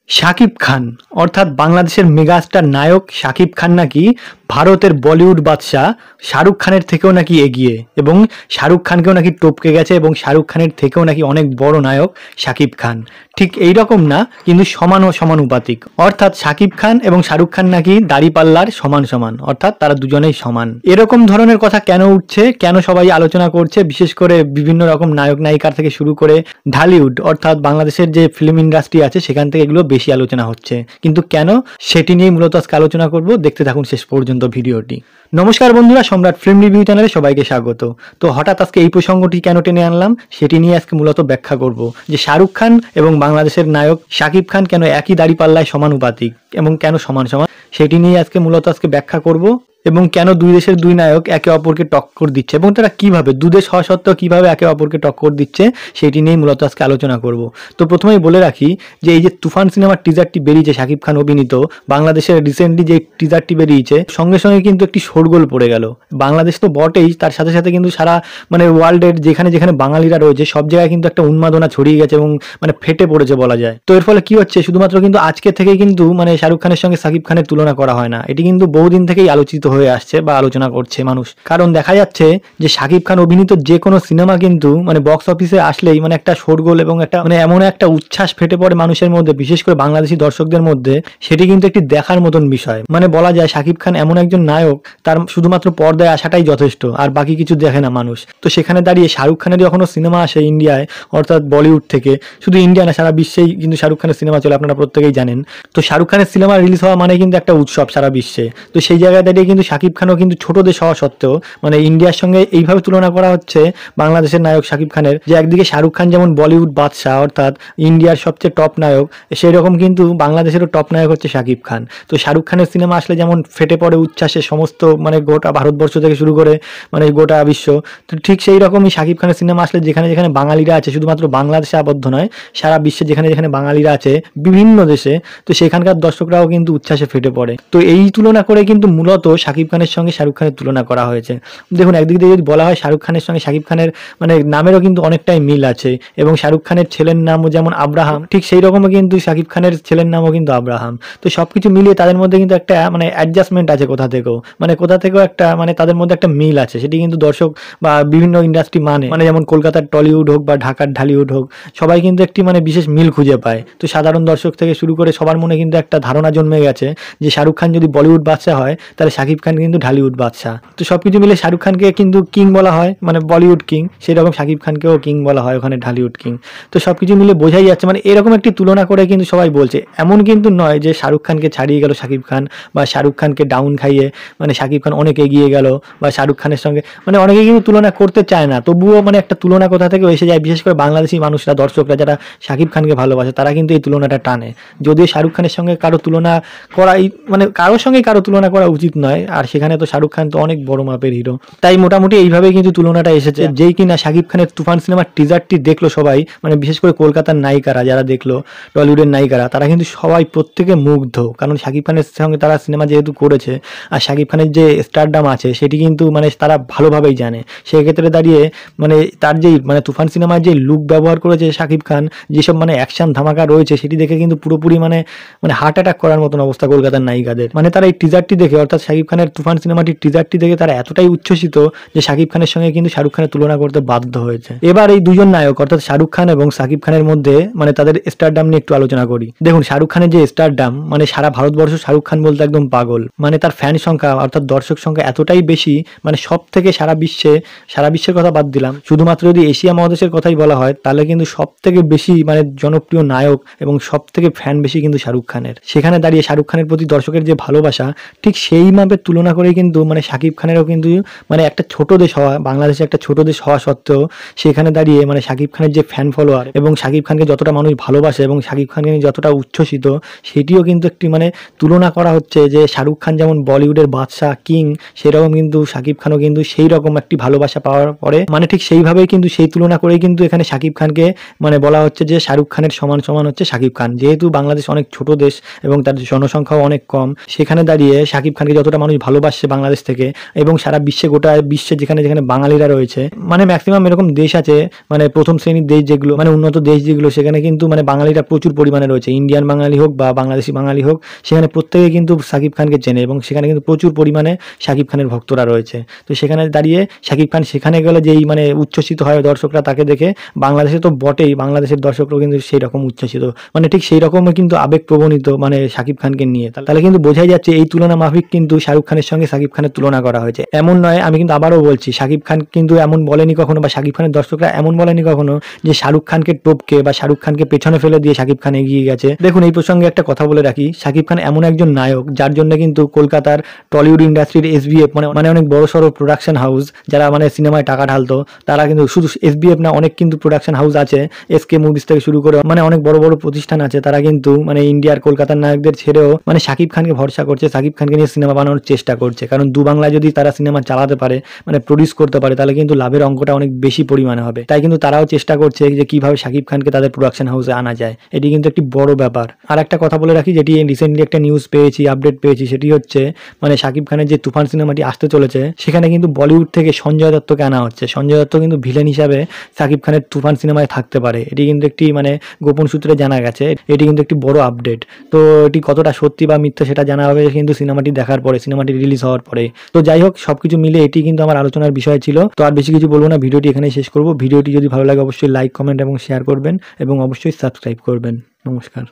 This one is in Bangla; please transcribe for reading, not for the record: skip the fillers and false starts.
শাকিব খান অর্থাৎ বাংলাদেশের মেগাস্টার নায়ক শাকিব খান নাকি ভারতের বলিউড বাদশা শাহরুখ খানের থেকেও নাকি এগিয়ে এবং শাহরুখ খানকেও নাকি টপকে গেছে এবং শাহরুখ খানের থেকেও নাকি অনেক বড় নায়ক শাকিব খান। ঠিক এই রকম না, কিন্তু সমান ও সমানুপাতিক। অর্থাৎ শাকিব খান এবং শাহরুখ খান নাকি দাড়িপাল্লার সমান সমান, অর্থাৎ তারা দুজনেই সমান। এরকম ধরনের কথা কেন উঠছে, কেন সবাই আলোচনা করছে, বিশেষ করে বিভিন্ন রকম নায়ক নায়িকার থেকে শুরু করে ঢালিউড অর্থাৎ বাংলাদেশের যে ফিল্ম ইন্ডাস্ট্রি আছে সেখান থেকে এগুলো বেশি আলোচনা হচ্ছে, কিন্তু কেন সেটি নিয়ে মূলত আজকে আলোচনা করব। দেখতে থাকুন শেষ পর্যন্ত ভিডিওটি। নমস্কার বন্ধুরা, সম্রাট ফিল্ম রিভিউ চ্যানেলে সবাইকে স্বাগত। তো হঠাৎ আজকে এই প্রসঙ্গটি কেন টেনে আনলাম সেটি নিয়ে আজকে মূলত ব্যাখ্যা করব যে শাহরুখ খান এবং বাংলাদেশের নায়ক শাকিব খান কেন একই দাড়িপাল্লায় সমানুপাতিক এবং কেন সমান সমান, সেটি নিয়ে আজকে মূলত ব্যাখ্যা করব এবং কেন দুই দেশের দুই নায়ক একে অপরকে টক্কর দিচ্ছে এবং তারা কিভাবে দুদেশ হওয়া সত্ত্বেও কিভাবে একে অপরকে টক্কর দিচ্ছে সেটি নিয়ে মূলত আজকে আলোচনা করব। তো প্রথমেই বলে রাখি যে এই যে তুফান সিনেমার টিজারটি বেরিয়েছে শাকিব খান অভিনীত, বাংলাদেশের রিসেন্টলি যে টিজারটি বেরিয়েছে সঙ্গে সঙ্গে কিন্তু একটি শোরগোল পড়ে গেল। বাংলাদেশ তো বটেই, তার সাথে সাথে কিন্তু সারা ওয়ার্ল্ডের যেখানে যেখানে বাঙালিরা রয়েছে সব জায়গায় কিন্তু একটা উন্মাদনা ছড়িয়ে গেছে এবং ফেটে পড়েছে বলা যায়। তো এর ফলে কি হচ্ছে, শুধুমাত্র কিন্তু আজকে থেকেই কিন্তু শাহরুখ খানের সঙ্গে শাকিব খানের তুলনা করা হয় না, এটি কিন্তু বহুদিন থেকেই আলোচিত হয়ে আসছে বা আলোচনা করছে মানুষ। কারণ দেখা যাচ্ছে যে শাকিব খান অভিনীত যে কোনো সিনেমা কিন্তু বক্স অফিসে আসলেই একটা শোরগোল এবং একটা এমন একটা উচ্ছ্বাস ফেটে পড়ে মানুষের মধ্যে, বিশেষ করে বাংলাদেশি দর্শকদের মধ্যে। সেটি কিন্তু একটি দেখার মতন বিষয়। বলা যায় শাকিব খান এমন একজন নায়ক, তার শুধুমাত্র পর্দায় আসাটাই যথেষ্ট, আর বাকি কিছু দেখে না মানুষ। তো সেখানে দাঁড়িয়ে শাহরুখ খানের যখন সিনেমা আসে ইন্ডিয়ায় অর্থাৎ বলিউড থেকে, শুধু ইন্ডিয়া না সারা বিশ্বেই কিন্তু শাহরুখ খানের সিনেমা চলে, আপনারা প্রত্যেকেই জানেন। তো শাহরুখ খানের সিনেমা রিলিজ হওয়া মানে কিন্তু একটা উৎসব সারা বিশ্বে। তো সেই জায়গায় দাঁড়িয়ে কিন্তু শাকিব খানও কিন্তু ছোট দেশ হওয়া সত্ত্বেও ইন্ডিয়ার সঙ্গে এইভাবে তুলনা করা হচ্ছে বাংলাদেশের নায়ক শাকিব খানের, যে একদিকে শাহরুখ খান যেমন বলিউড বাদশাহ অর্থাৎ ইন্ডিয়ার সবচেয়ে টপ নায়ক, সেই রকম কিন্তু বাংলাদেশেরও টপ নায়ক হচ্ছে শাকিব খান। তো শাহরুখ খানের সিনেমা আসলে যেমন ফেটে পড়ে উচ্ছ্বাসে সমস্ত গোটা ভারতবর্ষ থেকে শুরু করে গোটা বিশ্ব, তো ঠিক সেই রকমই শাকিব খানের সিনেমা আসলে যেখানে যেখানে বাঙালিরা আছে, শুধুমাত্র বাংলাদেশে আবদ্ধ নয়, সারা বিশ্বে যেখানে যেখানে বাঙালিরা আছে বিভিন্ন দেশে, তো সেখানকার দর্শকরাও কিন্তু উচ্ছ্বাসে ফেটে পড়ে। তো এই তুলনা করে কিন্তু মূলত শাকিব খানের সঙ্গে শাহরুখ খানের তুলনা করা হয়েছে। দেখুন, একদিক দিয়ে যদি বলা হয় শাহরুখ খানের সঙ্গে শাকিব খানের নামেরও কিন্তু অনেকটাই মিল আছে, এবং শাহরুখ খানের ছেলের নামও যেমন আব্রাহাম, ঠিক সেই রকমই কিন্তু শাকিব খানের ছেলের নামও কিন্তু আব্রাহাম। তো সবকিছু মিলিয়ে তাদের মধ্যে কিন্তু একটা অ্যাডজাস্টমেন্ট আছে কোথা থেকেও, কোথা থেকেও একটা তাদের মধ্যে একটা মিল আছে। সেটি কিন্তু দর্শক বা বিভিন্ন ইন্ডাস্ট্রি যেমন কলকাতার টলিউড হোক বা ঢাকার ঢালিউড হোক, সবাই কিন্তু একটি বিশেষ মিল খুঁজে পায়। তো সাধারণ দর্শক থেকে শুরু করে সবার মনে কিন্তু একটা ধারণা জন্মে গেছে যে শাহরুখ খান যদি বলিউড বাদশা হয় তাহলে শাকিব খান কিন্তু ঢালিউড বাদশা। তো সবকিছু মিলে শাহরুখ খানকে কিন্তু কিং বলা হয়, বলিউড কিং, সেরকম শাকিব খানকেও কিং বলা হয় ওখানে, ঢালিউড কিং। তো সবকিছু মিলে বোঝাই যাচ্ছে এরকম একটি তুলনা করে কিন্তু সবাই বলছে। এমন কিন্তু নয় যে শাহরুখ খানকে ছাড়িয়ে গেল শাকিব খান, বা শাহরুখ খানকে ডাউন খাইয়ে শাকিব খান অনেক এগিয়ে গেল, বা শাহরুখ খানের সঙ্গে অনেকে কিন্তু তুলনা করতে চায় না, তবুও একটা তুলনা কোথা থেকে এসে যায়। বিশেষ করে বাংলাদেশি মানুষরা, দর্শকরা যারা শাকিব খানকে ভালোবাসে, তারা কিন্তু এই তুলনাটা টানে। যদিও শাহরুখ খানের সঙ্গে কারো তুলনা করাই কারোর সঙ্গে কারো তুলনা করা উচিত নয়, আর সেখানে তো শাহরুখ খান তো অনেক বড় মাপের হিরো। তাই মোটামুটি এইভাবেই কিন্তু তুলনাটা এসেছে। যেই কিনা শাকিব খানের তুফান সিনেমার টিজারটি দেখলো সবাই, বিশেষ করে কলকাতার নায়িকারা যারা দেখলো, টলিউডের নায়িকারা, তারা কিন্তু সবাই প্রত্যেকে মুগ্ধ। কারণ শাকিব খানের সঙ্গে তারা সিনেমা যেহেতু করেছে, আর শাকিব খানের যে স্টারডাম আছে সেটি কিন্তু তারা ভালোভাবেই জানে। সেক্ষেত্রে দাঁড়িয়ে তার যেই তুফান সিনেমার যে লুক ব্যবহার করেছে শাকিব খান, যেসব অ্যাকশন ধামাকা রয়েছে, সেটি দেখে কিন্তু পুরোপুরি হার্ট অ্যাটাক করার মতন অবস্থা কলকাতার নায়িকাদের। তারা এই টিজারটি দেখে অর্থাৎ শাকিব খানের তুফান সিনেমাটির টিজারটি দেখে তারা এতটাই উচ্ছ্বসিত যে শাকিব খানের সঙ্গে কিন্তু শাহরুখ খানের তুলনা করতে বাধ্য হয়েছে। এবার এই দুজন নায়ক অর্থাৎ শাহরুখ খান এবং শাকিব খানের মধ্যে তাদের স্টারডাম নিয়ে একটু আলোচনা করি। দেখুন, শাহরুখ খানের যে স্টারডাম, সারা ভারতবর্ষ শাহরুখ খান বলতে একদম পাগল। তার ফ্যান সংখ্যা অর্থাৎ দর্শক সংখ্যা এতটাই বেশি, সব থেকে সারা বিশ্বের কথা বাদ দিলাম, শুধুমাত্র যদি এশিয়া মহাদেশের কথাই বলা হয় তাহলে কিন্তু সব থেকে বেশি জনপ্রিয় নায়ক এবং সব থেকে ফ্যান বেশি কিন্তু শাহরুখ খানের। সেখানে দাঁড়িয়ে শাহরুখ খানের প্রতি দর্শকের যে ভালোবাসা, ঠিক সেই মাপের তুলনা করেই কিন্তু শাকিব খানেরও কিন্তু একটা ছোট দেশ হওয়া, বাংলাদেশে একটা ছোট দেশ হওয়া সত্ত্বেও সেখানে দাঁড়িয়ে শাকিব খানের যে ফ্যান ফলোয়ার এবং শাকিব খানকে যতটা মানুষ ভালোবাসে এবং শাকিব খানকে যতটা উচ্ছ্বসিত, সেটিও কিন্তু একটি তুলনা করা হচ্ছে যে শাহরুখ খান যেমন বলিউডের বাদশাহ কিং, সেরকম কিন্তু শাকিব খানও কিন্তু সেই রকম একটি ভালোবাসা পাওয়ার পরে ঠিক সেইভাবেই কিন্তু সেই তুলনা করেই কিন্তু এখানে শাকিব খানকে বলা হচ্ছে যে শাহরুখ খানের সমান সমান হচ্ছে শাকিব খান। যেহেতু বাংলাদেশ অনেক ছোট দেশ এবং তার জনসংখ্যাও অনেক কম, সেখানে দাঁড়িয়ে শাকিব খানকে যতটা মানুষ ভালোবাসছে বাংলাদেশ থেকে, এবং সারা বিশ্বে, গোটা বিশ্বে যেখানে যেখানে বাঙালিরা রয়েছে, মানে ম্যাক্সিমাম এরকম দেশ আছে, মানে প্রথম শ্রেণীর দেশ যেগুলো, মানে উন্নত দেশ যেগুলো, সেখানে কিন্তু মানে বাঙালিরা প্রচুর পরিমাণে রয়েছে। ইন্ডিয়ান বাঙালি হোক বা বাংলাদেশি বাঙালি হোক, সেখানে প্রত্যেকে কিন্তু শাকিব খানকে চেনে, এবং সেখানে কিন্তু প্রচুর পরিমাণে শাকিব খানের ভক্তরা রয়েছে। তো সেখানে দাঁড়িয়ে শাকিব খান সেখানে গেলে যেই মানে উচ্ছ্বসিত হয় দর্শকরা তাকে দেখে, বাংলাদেশে তো বটেই, বাংলাদেশের দর্শকরাও কিন্তু সেই রকম উচ্ছ্বসিত, মানে ঠিক সেই রকমই কিন্তু আবেগ প্রবণিত মানে শাকিব খানকে নিয়ে। তাহলে কিন্তু বোঝাই যাচ্ছে এই তুলনা মাফিক কিন্তু শাহরুখ খানের সঙ্গে শাকিব খানের তুলনা করা হয়েছে। এমন নয়, আমি কিন্তু আবারও বলছি, শাকিব খান কিন্তু এমন বলেনি কখনো, বা শাকিব খানের দর্শকরা এমন বলেনি কখনো যে শাহরুখ খানকে টপকে বা শাহরুখ খানকে পেছনে ফেলে দিয়ে শাকিব খান এগিয়ে গেছে। দেখুন, এই প্রসঙ্গে একটা কথা বলে রাখি, শাকিব খান এমন একজন নায়ক যার জন্য কিন্তু কলকাতার টলিউড ইন্ডাস্ট্রির এসবিএফ মানে অনেক বড় সড়ো প্রোডাকশন হাউস যারা মানে সিনেমায় টাকা ঢালতো, তারা কিন্তু শুধু এসবিএফ না, অনেক কিন্তু প্রোডাকশন হাউস আছে, এসকে মুভিজ থেকে শুরু করে মানে অনেক বড় বড় প্রতিষ্ঠান আছে, তারা কিন্তু মানে ইন্ডিয়ার কলকাতার নায়কদের ছেড়েও মানে শাকিব খানকে ভরসা করছে, শাকিব খানকে নিয়ে সিনেমা বানানোর চেষ্টা করছে। কারণ দু বাংলায় যদি তারা সিনেমা চালাতে পারে, মানে প্রডিউস করতে পারে, তাহলে কিন্তু লাভের অঙ্কটা অনেক বেশি পরিমাণে হবে। তাই কিন্তু তারাও চেষ্টা করছে যে কিভাবে শাকিব খানকে তাদের প্রোডাকশন হাউসে আনা যায়। এটি কিন্তু একটি বড় ব্যাপার। আর একটা কথা বলে রাখি, যেটি রিসেন্টলি একটা নিউজ পেয়েছি, আপডেট পেয়েছি, সেটি হচ্ছে মানে শাকিব খানের যে তুফান সিনেমাটি আসতে চলেছে, সেখানে কিন্তু বলিউড থেকে সঞ্জয় দত্তকে আনা হচ্ছে। সঞ্জয় দত্ত কিন্তু ভিলেন হিসাবে শাকিব খানের তুফান সিনেমায় থাকতে পারে। এটি কিন্তু একটি মানে গোপন সূত্রে জানা গেছে, এটি কিন্তু একটি বড় আপডেট। তো এটি কতটা সত্যি বা মিথ্যা সেটা জানা হবে কিন্তু সিনেমাটি দেখার পরে, সিনেমাটি রিলিজ হওয়ার পরে। তো যাই হোক, সবকিছু মিলে এটি কিন্তু আমার আলোচনার বিষয় ছিল। তো আর বেশি কিছু বলবো না, ভিডিওটি এখানে শেষ করব। ভিডিওটি যদি ভালো লাগে অবশ্যই লাইক, কমেন্ট এবং শেয়ার করবেন, এবং অবশ্যই সাবস্ক্রাইব করবেন। নমস্কার।